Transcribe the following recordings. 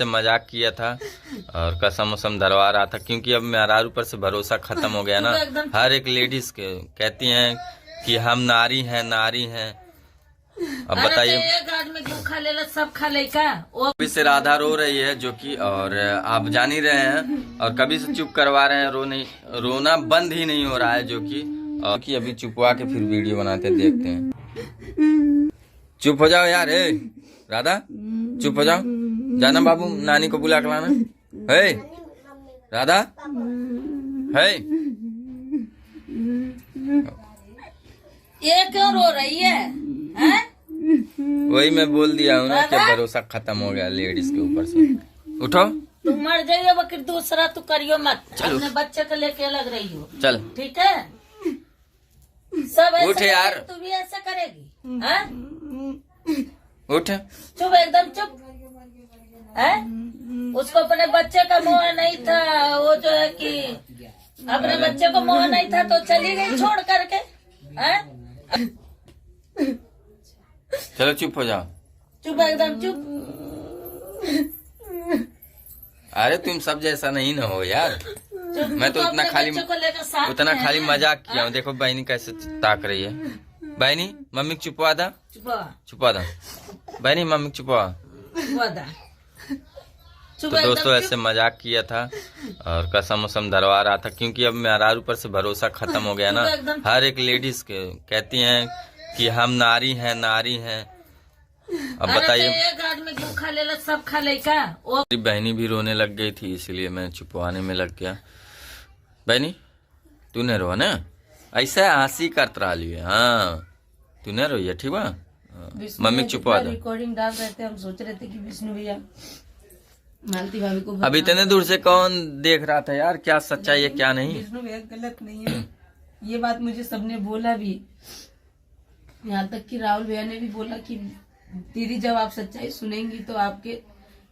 से मजाक किया था और कसम वसम धरवा रहा था, क्योंकि अब मेरा ऊपर से भरोसा खत्म हो गया ना। हर एक लेडीज के कहती हैं कि हम नारी हैं, नारी हैं। अब बताइए सब खा ले का। कभी से राधा रो रही है जो कि, और आप जान ही रहे हैं, और कभी से चुप करवा रहे हैं, रोना बंद ही नहीं हो रहा है जो कि, और कि अभी चुपवा के फिर वीडियो बनाते देखते हैं। चुप हो जाओ यार, हे राधा चुप हो जाओ, जाना बाबू नानी को बुला के लाना। हे राधा, हे ये क्यों रो रही है? वही मैं बोल दिया हूँ ना कि भरोसा खत्म हो गया लेडीज के ऊपर से। उठो, तुम मर जाइए बकर, दूसरा तू करियो मत। अपने बच्चे को लेके लग रही हो, चल ठीक है? सब ऐसे उठ यार, तू भी ऐसा करेगी? हाँ? उठ, चुप, एकदम चुप है। उसको अपने बच्चे का मोह नहीं था, वो जो है कि अपने बच्चे को मोह नहीं था तो चली गई छोड़ करके। है? चलो चुप हो जाओ, चुप, एकदम चुप। अरे तुम सब जैसा नहीं ना हो यार। मैं तो उतना खाली मजाक किया हूँ। देखो बहनी कैसे ताक रही है। बहनी मम्मी चुपवा दा, छुपा दा बहनी, मम्मी छुपा। तो दोस्तों ऐसे मजाक किया था और कसम वसम धरवा रहा था, क्योंकि अब मेरा ऊपर से भरोसा खत्म हो गया ना। हर एक लेडीज के कहती हैं कि हम नारी हैं, नारी हैं। अब बताइए सब खा ले का। बहनी भी रोने लग गई थी, इसलिए मैं छुपवाने में लग गया। बहनी तूने रो ना, ऐसा हंसी करत रहा लिए। हाँ तूने रोइए, ठीक बा। मम्मी छुपवा दो। रिकॉर्डिंग डाल रहे थे, हम सोच रहे थे कि विष्णु भैया मालती भाभी को अब इतने दूर से कौन देख रहा था यार, क्या सच्चाई है क्या नहीं। विष्णु भैया गलत नहीं है, ये बात मुझे सबने बोला भी। यहाँ तक कि राहुल भैया ने भी बोला कि दीदी जब आप सच्चाई सुनेंगी तो आपके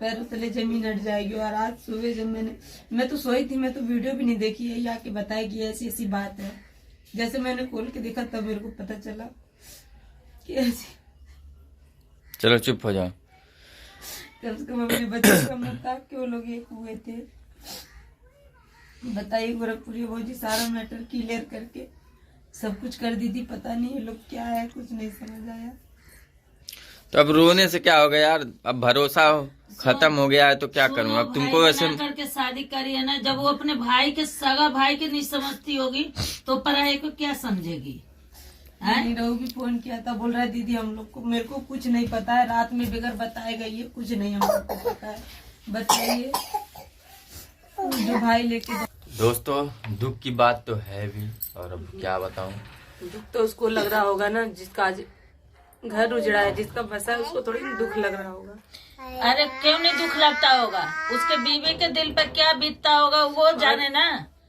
पैरों तले जमीन हट जाएगी। और आज सुबह जब मैं तो सोई थी, मैं तो वीडियो भी नहीं देखी है, या कि बताएगी ऐसी ऐसी बात है। जैसे मैंने खोल के देखा तब मेरे को पता चला कि ऐसी। चलो चुप हो जाओ। कम से कम अपने बच्चे का मजाक क्यों लोग एक हुए थे, बताइए। गोरखपुरी भौजी सारा मैटर क्लियर करके सब कुछ कर दी थी। पता नहीं ये लोग क्या है, कुछ नहीं समझ आया। तो अब रोने से क्या होगा यार, अब भरोसा खत्म हो गया है तो क्या करूं। अब तुमको ऐसे करके शादी करी है ना, जब वो अपने भाई के सगा भाई के नहीं समझती होगी तो पराये को क्या समझेगी। रहू भी फोन किया था, बोल रहा है दीदी हम लोग को, मेरे को कुछ नहीं पता है, रात में बगैर बताए गई है, कुछ नहीं हम लोग को पता है, बताइए। जो भाई लेके दोस्तों दुख की बात तो है भी, और अब क्या बताऊं। दुख तो उसको लग रहा होगा ना, जिसका आज घर उजड़ा है, जिसका बसा है, उसको थोड़ी दुख लग रहा होगा। अरे क्यों नहीं दुख लगता होगा, उसके बीवी के दिल पर क्या बीतता होगा वो जाने ना।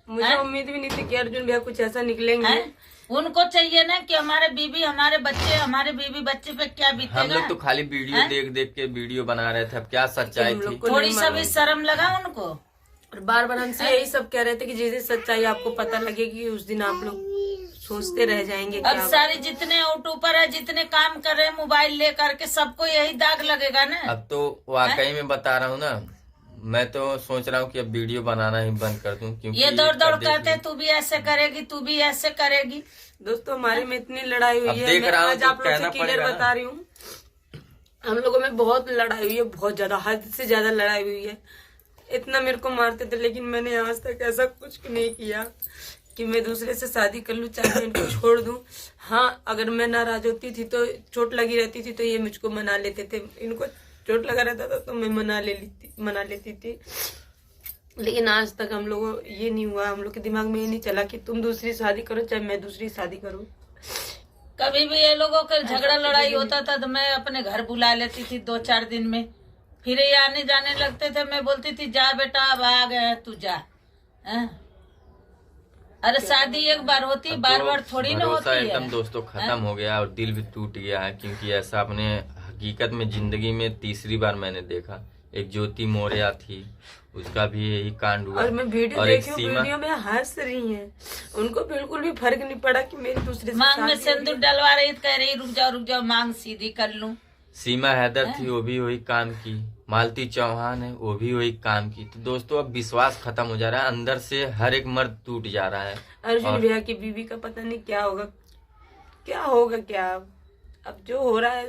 मुझे उम्मीद भी नहीं थी कि अर्जुन भैया कुछ ऐसा निकलेंगे। उनको चाहिए ना कि हमारे बीवी, हमारे बच्चे, हमारे बीवी बच्चे पे क्या बीतेगा। हम लोग तो खाली वीडियो देख देख के वीडियो बना रहे थे, अब क्या सच्चाई थी। थोड़ी सा भी शर्म लगा उनको। और बार बार हमसे यही सब कह रहे थे कि जिस दिन सच्चाई आपको पता लगेगी उस दिन आप लोग सोचते रह जाएंगे। अब सारे जितने यूट्यूबर है, जितने काम कर रहे हैं मोबाइल लेकर के, सबको यही दाग लगेगा ना। अब तो वाकई में बता रहा हूँ ना, मैं तो सोच रहा हूँ कि अब वीडियो बनाना ही बंद कर दूं, क्योंकि ये दौड़ दौड़ करते तू भी ऐसे करेगी, तू भी ऐसे करेगी। दोस्तों हमारे में इतनी लड़ाई हुई है, मैं आज आप लोगों से क्लियर बता रही हूँ। हम लोगों में बहुत लड़ाई हुई है, बहुत ज्यादा, हद से ज्यादा लड़ाई हुई है। इतना मेरे को मारते थे, लेकिन मैंने आज तक ऐसा कुछ नहीं किया कि मैं दूसरे से शादी कर लूं, चाहे मैं इनको छोड़ दूं। हाँ अगर मैं नाराज होती थी तो चोट लगी रहती थी तो ये मुझको मना लेते थे, इनको चोट लगा रहता था तो मैं मना लेती थी। लेकिन आज तक हम लोगों ये नहीं हुआ, हम लोग के दिमाग में ये नहीं चला कि तुम दूसरी शादी करो चाहे मैं दूसरी शादी करूं। कभी भी ये लोगों का झगड़ा लड़ाई होता था तो मैं अपने घर बुला लेती थी 2-4 दिन में, फिर ये आने जाने लगते थे। मैं बोलती थी जा बेटा अब आ गया तू जा। अरे शादी एक बार होती, बार बार थोड़ी ना होती है। एकदम दोस्तों खत्म हो गया और दिल भी टूट गया है, क्योंकि ऐसा अपने हकीकत में जिंदगी में तीसरी बार मैंने देखा। एक ज्योति मौर्य थी, उसका भी यही कांड हुआ। और मैं वीडियो देखी हूँ, वीडियो में हंस रही हैं, उनको बिल्कुल भी फर्क नहीं पड़ा कि मेरी दूसरे मांग में सिंदूर डलवा रही, कह रही रुक जाओ मांग सीधी कर लूं। सीमा हैदर थी, वो भी वही काम की, मालती चौहान है, वो भी वही काम की। तो दोस्तों अब विश्वास खत्म हो जा रहा है, अंदर से हर एक मर्द टूट जा रहा है। अर्जुन भैया की बीवी का पता नहीं क्या होगा क्या। अब जो हो रहा है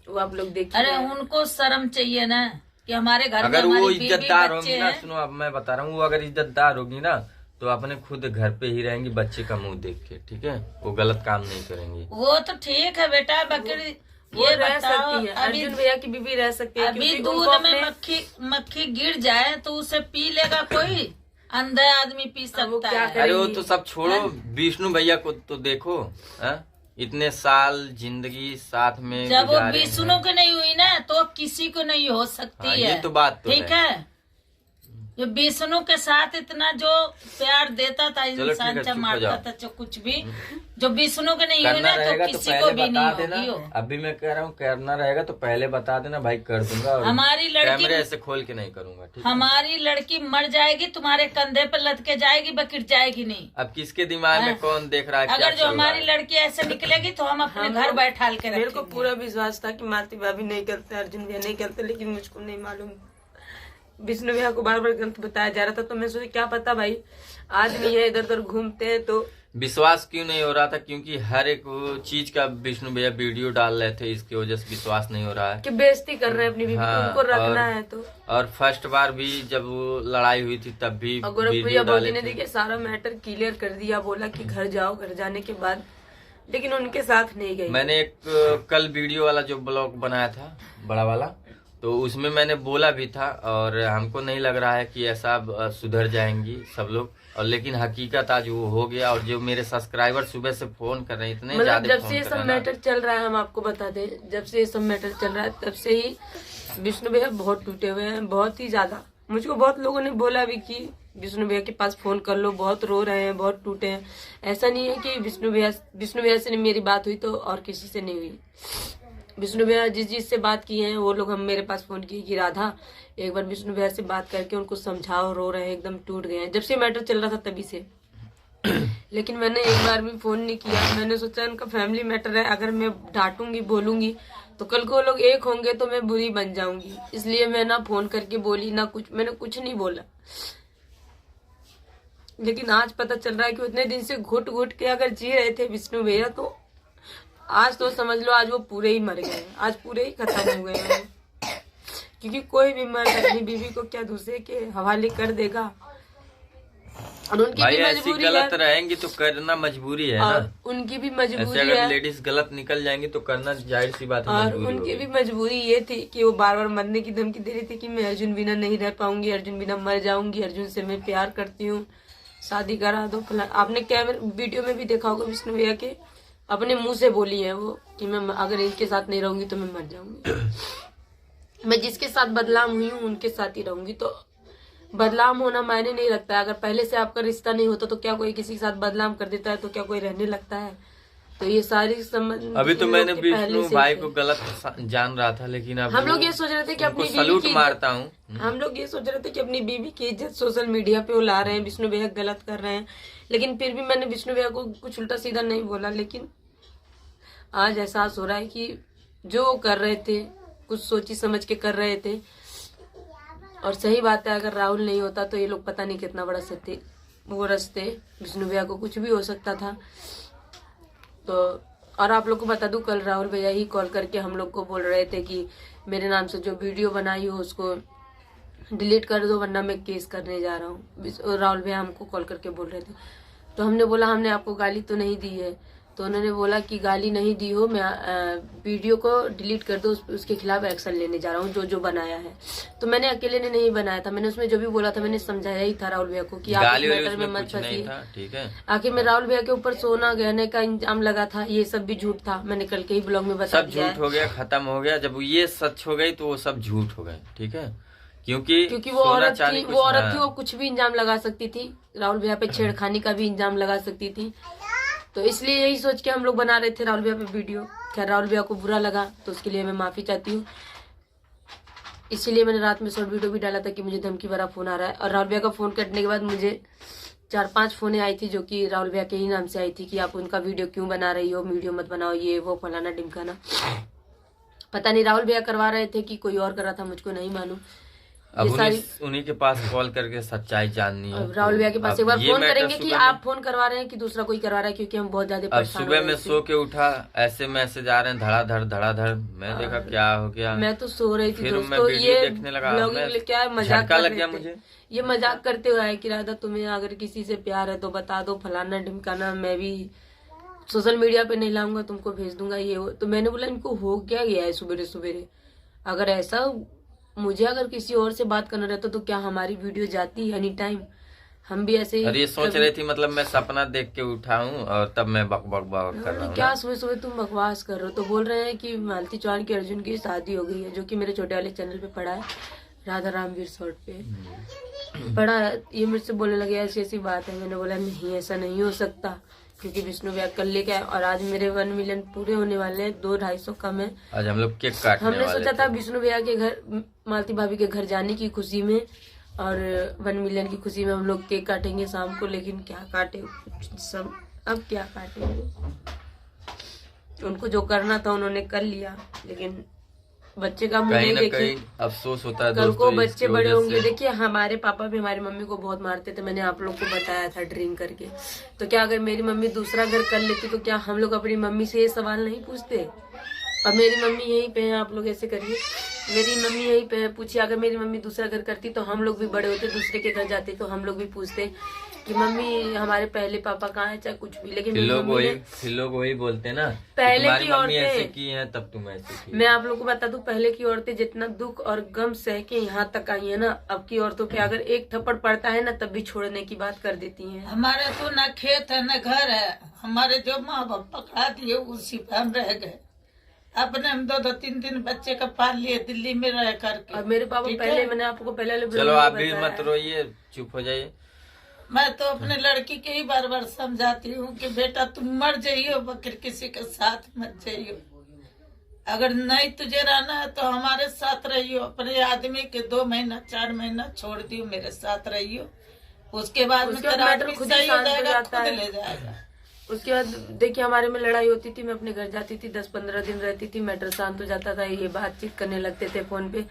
वो आप लोग देखिए। अरे उनको शर्म चाहिए ना कि हमारे घर में अगर वो हमारी इज्जतदार बीवी होगी बच्चे ना, हैं। सुनो अब मैं बता रहा हूँ, वो अगर इज्जतदार होगी ना तो अपने खुद घर पे ही रहेंगी बच्चे का मुंह देख के, ठीक है। वो गलत काम नहीं करेंगी। वो तो ठीक है बेटा, बकरी वो ये रह बताओ, सकती है, अभी अर्जुन भैया की बीवी रह सकती है। अभी क्योंकि दूध उनको में अपने- मक्खी गिर जाए तो उसे पी लेगा कोई? अंधा आदमी पी वो सकता क्या है। करे? अरे वो तो सब छोड़ो, विष्णु भैया को तो देखो, इतने साल जिंदगी साथ में जब वो गुजारे विष्णु हैं। की नहीं हुई ना तो किसी को नहीं हो सकती हाँ, है। ये तो बात तो ठीक है। जो विष्णु के साथ इतना जो प्यार देता था चलो ठीक इंसान, है, जब चुप हो मारता जाओ। था, जो कुछ भी जो विष्णु के नहीं हुई करना ना तो रहेगा तो किसी को पहले भी बता नहीं देना। होगी। वो अभी मैं कह रहा हूँ करना रहेगा तो पहले बता देना भाई, कर दूंगा। और हमारी लड़की- कैमरे ऐसे खोल के नहीं करूंगा, ठीक है। हमारी लड़की मर जाएगी, तुम्हारे कंधे पर लटके जाएगी, बकिट जाएगी नहीं। अब किसके दिमाग में कौन देख रहा है, क्या अगर जो चल रहा हमारी है। लड़की ऐसे निकलेगी तो हम अपने घर बैठाल के मेरे को रखेंगे। पूरा विश्वास था कि मालती भाभी नहीं करते, अर्जुन भैया नहीं करते, लेकिन मुझको नहीं मालूम। विष्णु भैया को बार बार गलत बताया जा रहा था, तो मैं सोची क्या पता भाई आदमी है इधर उधर घूमते हैं तो विश्वास क्यों नहीं हो रहा था? क्योंकि हर एक चीज का विष्णु भैया वीडियो डाल रहे थे, इसकी वजह से विश्वास नहीं हो रहा है। कि बेइज्जती कर रहे हैं अपनी बीवी को, हाँ, उनको रखना है तो। और फर्स्ट बार भी जब वो लड़ाई हुई थी तब भी और गोरख भैया वीडियो बोली डाले ने थे। देखिए सारा मैटर क्लियर कर दिया, बोला कि घर जाओ, घर जाने के बाद लेकिन उनके साथ नहीं गई। मैंने एक कल वीडियो वाला जो ब्लॉग बनाया था बड़ा वाला, तो उसमें मैंने बोला भी था, और हमको नहीं लग रहा है कि ऐसा सुधर जाएंगी सब लोग, और लेकिन हकीकत आज वो हो गया। और जो मेरे सब्सक्राइबर सुबह से फोन कर रहे हैं, इतने मतलब ज्यादा जब से ये फोन सब कर रहे हैं मैटर चल रहा है, हम आपको बता दें, जब से ये सब मैटर चल रहा है तब से ही विष्णु भैया बहुत टूटे हुए हैं, बहुत ही ज्यादा। मुझको बहुत लोगों ने बोला भी कि विष्णु भैया के पास फोन कर लो, बहुत रो रहे हैं, बहुत टूटे हैं। ऐसा नहीं है कि विष्णु भैया से मेरी बात हुई तो और किसी से नहीं हुई। विष्णु भैया जिस से बात की है वो लोग हम मेरे पास फोन किए कि राधा एक बार विष्णु भैया से बात करके उनको समझाओ, रो रहे हैं, एकदम टूट गए हैं। जब से मैटर चल रहा था तभी से। लेकिन मैंने एक बार भी फोन नहीं किया। मैंने सोचा उनका फैमिली मैटर है, अगर मैं डांटूंगी बोलूंगी तो कल को वो लोग एक होंगे तो मैं बुरी बन जाऊंगी। इसलिए मैं ना फोन करके बोली ना कुछ, मैंने कुछ नहीं बोला। लेकिन आज पता चल रहा है कि उतने दिन से घुट घुट के अगर जी रहे थे विष्णु भैया, तो आज तो समझ लो आज वो पूरे ही मर गए, आज पूरे ही खत्म हो गए हैं। क्योंकि कोई भी मर्द अपनी बीवी को क्या दूसरे के हवाले कर देगा। और उनकी भाई भी ऐसी मजबूरी गलत है, रहेंगी तो करना मजबूरी है और ना। उनकी भी ऐसे मजबूरी अगर है, लेडीज गलत निकल जाएंगी तो करना जाहिर सी बात है, और मजबूरी उनकी होगी। भी मजबूरी ये थी कि वो बार बार मरने की धमकी दे रही थी कि मैं अर्जुन बिना नहीं रह पाऊंगी, अर्जुन बिना मर जाऊंगी, अर्जुन से मैं प्यार करती हूँ, शादी करा दो। आपने कैमरे वीडियो में भी देखा होगा विष्णु भैया के अपने मुंह से बोली है वो कि मैं अगर इनके साथ नहीं रहूंगी तो मैं मर जाऊंगी। मैं जिसके साथ बदनाम हुई हूँ उनके साथ ही रहूंगी। तो बदनाम होना मायने नहीं रखता है। अगर पहले से आपका रिश्ता नहीं होता तो क्या कोई किसी के साथ बदनाम कर देता है तो क्या कोई रहने लगता है? तो ये सारी संबंध अभी तो इन मैंने लोग के पहले विष्णु से भाई थे। को गलत जान रहा था, लेकिन अब हम लोग ये सोच रहे थे कि अपनी बीवी सलूट की मारता हूँ। हम लोग ये सोच रहे थे कि अपनी बीवी की इज्जत सोशल मीडिया पे वो ला रहे हैं, विष्णु भैया गलत कर रहे हैं। लेकिन फिर भी मैंने विष्णु भैया को कुछ उल्टा सीधा नहीं बोला। लेकिन आज एहसास हो रहा है कि जो वो कर रहे थे कुछ सोची समझ के कर रहे थे। और सही बात है, अगर राहुल नहीं होता तो ये लोग पता नहीं कितना बड़ा सत्य वो रस्ते विष्णु भैया को कुछ भी हो सकता था। तो और आप लोग को बता दूं, कल राहुल भैया ही कॉल करके हम लोग को बोल रहे थे कि मेरे नाम से जो वीडियो बनाई हो उसको डिलीट कर दो वरना मैं केस करने जा रहा हूँ। राहुल भैया हमको कॉल करके बोल रहे थे। तो हमने बोला हमने आपको गाली तो नहीं दी है। तो उन्होंने बोला कि गाली नहीं दी हो, मैं वीडियो को डिलीट कर दो, उसके खिलाफ एक्शन लेने जा रहा हूँ जो बनाया है। तो मैंने अकेले ने नहीं बनाया था, मैंने उसमें जो भी बोला था मैंने समझाया ही था राहुल भैया को कि आप इस मैटर में मत फंसिए। ठीक है, आखिर में राहुल भैया के ऊपर सोना गहने का इंजाम लगा था, ये सब भी झूठ था। मैंने कल के ही ब्लॉग में बता सब दिया झूठ हो गया, खत्म हो गया। जब ये सच हो गई तो वो सब झूठ हो गए, ठीक है। क्योंकि वो औरत थी, वो कुछ भी इंजाम लगा सकती थी, राहुल भैया पे छेड़खानी का भी इंजाम लगा सकती थी। तो इसलिए यही सोच के हम लोग बना रहे थे राहुल भैया पे वीडियो। खैर राहुल भैया को बुरा लगा तो उसके लिए मैं माफी चाहती हूँ। इसीलिए मैंने रात में शॉर्ट वीडियो भी डाला था कि मुझे धमकी भरा फोन आ रहा है। और राहुल भैया का फोन कटने के बाद मुझे 4-5 फोने आई थी जो कि राहुल भैया के ही नाम से आई थी कि आप उनका वीडियो क्यों बना रही हो, वीडियो मत बनाओ, ये वो फलाना ढिमकाना। पता नहीं राहुल भैया करवा रहे थे कि कोई और कर रहा था, मुझको नहीं मालूम। अब उन्हीं के पास कॉल करके सच्चाई जाननी है। राहुल भैया के पास एक बार फोन करेंगे कि आप फोन करवा रहे हैं कि दूसरा कोई करवा रहा है, क्योंकि हम बहुत ज्यादा परेशान। सुबह में सो के उठा, ऐसे मैसेज आ रहे हैं धड़ाधड़। मैं देखा क्या हो गया, मैं तो सो रही थी फिर मैं दोस्तों। वीडियो ये देखने लगा, क्या मजाक लग गया मुझे। ये मजाक करते हुए है कि राधा तुम्हें अगर किसी से प्यार है तो बता दो, फलाना ढिमकाना, मैं भी सोशल मीडिया पे नहीं लाऊंगा, तुमको भेज दूंगा ये वो। तो मैंने बोला इनको हो क्या गया है सुबेरे सुबेरे। अगर ऐसा मुझे अगर किसी और से बात करना रहता तो क्या हमारी वीडियो जाती एनी टाइम? हम भी ऐसे ही। अरे ये सोच रही थी मतलब मैं सपना देख के उठा हूँ और तब मैं बक कर रहा हूँ। क्या सुबह सुबह तुम बकवास कर रहे हो? तो बोल रहे हैं कि मालती चौहान की अर्जुन की शादी हो गई है, जो कि मेरे छोटे वाले चैनल पे पड़ा है, राधा रामवीर शॉर्ट पे पड़ा है। ये मुझसे बोलने लगे ऐसी ऐसी बात है। मैंने बोला नहीं, ऐसा नहीं हो सकता, क्योंकि विष्णु भैया कल लेके आए और आज मेरे 1 मिलियन पूरे होने वाले हैं, 200-250 कम है। आज हम लोग केक काटने वाले थे। हमने सोचा था विष्णु भैया के घर, मालती भाभी के घर जाने की खुशी में और 1 मिलियन की खुशी में हम लोग केक काटेंगे शाम को, लेकिन क्या काटे सब, अब क्या काटेंगे। उनको जो करना था उन्होंने कर लिया, लेकिन बच्चे का मुंह नहीं देखे, अफसोस होता है। कल को बच्चे बड़े होंगे। देखिए हमारे पापा भी हमारी मम्मी को बहुत मारते थे, मैंने आप लोग को बताया था ड्रिंक करके। तो क्या अगर मेरी मम्मी दूसरा घर कर लेती तो क्या हम लोग अपनी मम्मी से ये सवाल नहीं पूछते? अब मेरी मम्मी यहीं पे है, आप लोग ऐसे करिए, मेरी मम्मी यहीं पे है, पूछिए अगर मेरी मम्मी दूसरा घर करती तो हम लोग भी बड़े होते, दूसरे के घर जाते तो हम लोग भी पूछते कि मम्मी हमारे पहले पापा कहाँ है, चाहे कुछ भी। लेकिन लोग वही बोलते हैं ना, पहले की औरतें ऐसे की हैं तब तुम ऐसे की। मैं आप लोग को बता दूं, पहले की औरतें जितना दुख और गम सह के यहाँ तक आई है ना, अब की औरतों पे अगर एक थप्पड़ पड़ता है ना तब भी छोड़ने की बात कर देती हैं। हमारे तो न खेत है न घर है, हमारे जो माँ बाप पकड़ा दिए उसी पे हम रह गए। अपने हम 2-3 बच्चे का पाल लिए दिल्ली में रह करके। अब मेरे पापा पहले, मैंने आपको पहले चलो आप भी मत रोइए, चुप हो जाइए। मैं तो अपने लड़की के ही बार बार समझाती हूँ कि बेटा तुम मर जाइयो, बकर किसी के साथ मत जाइयो। अगर नहीं तुझे रहना है तो हमारे साथ रहियो, अपने आदमी के 2 महीना 4 महीना छोड़ दियो, मेरे साथ रहियो। उसके बाद में तेरा आदमी सही हो जाएगा, खुद ले जाएगा। उसके बाद देखिए हमारे में लड़ाई होती थी, मैं अपने घर जाती थी, 10-15 दिन रहती थी, मैटर शांत हो जाता था, ये बातचीत करने लगते थे फोन पे,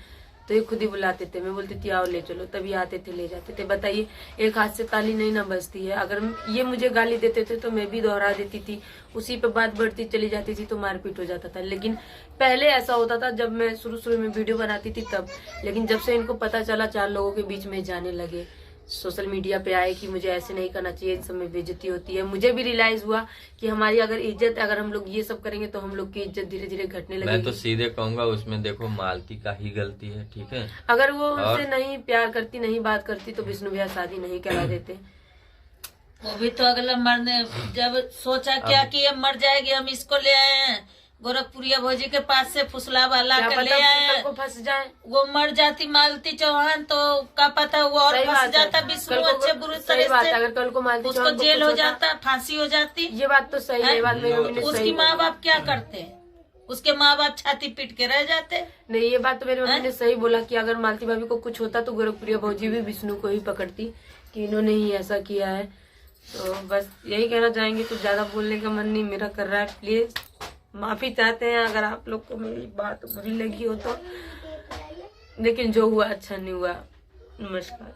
तो ये खुद ही बुलाते थे। मैं बोलती थी आओ ले चलो, तभी आते थे ले जाते थे। बताइए एक हाथ से ताली नहीं ना बजती है। अगर ये मुझे गाली देते थे तो मैं भी दोहरा देती थी, उसी पे बात बढ़ती चली जाती थी तो मारपीट हो जाता था। लेकिन पहले ऐसा होता था जब मैं शुरू में वीडियो बनाती थी तब। लेकिन जब से इनको पता चला, 4 लोगों के बीच में जाने लगे, सोशल मीडिया पे आए कि मुझे ऐसे नहीं करना चाहिए, इन सब में बेइज्जती होती है, मुझे भी रियलाइज हुआ कि हमारी अगर इज्जत, अगर हम लोग ये सब करेंगे तो हम लोग की इज्जत धीरे धीरे घटने लगेगी। मैं तो सीधे कहूंगा उसमें देखो मालती का ही गलती है, ठीक है। अगर वो उनसे नहीं प्यार करती, नहीं बात करती तो विष्णु भैया शादी नहीं करा देते। वो भी तो अगला मरने, जब सोचा क्या कि ये मर जाएगी, हम इसको ले आए हैं गोरखपुरिया भौजी के पास से फुसला वाला के ले आए, को फंस जाए, वो मर जाती मालती चौहान तो क्या पता वो और फंस जाता विष्णु अच्छे बुरे तरह से। अगर कल को मालती उसको जेल हो जाता, फांसी हो जाती। ये बात तो सही है, बात मेरी उसकी माँ बाप क्या करते? उसके माँ बाप छाती पीट के रह जाते। नहीं, ये बात तो मेरी मम्मी ने सही बोला कि अगर मालती भाभी को कुछ होता तो गोरखपुरिया भौजी भी विष्णु को ही पकड़ती कि इन्होंने ही ऐसा किया है। तो बस यही कहना चाहेंगे, कुछ ज्यादा बोलने का मन नहीं मेरा कर रहा है। प्लीज माफी चाहते हैं अगर आप लोग को मेरी बात बुरी लगी हो तो, लेकिन जो हुआ अच्छा नहीं हुआ। नमस्कार।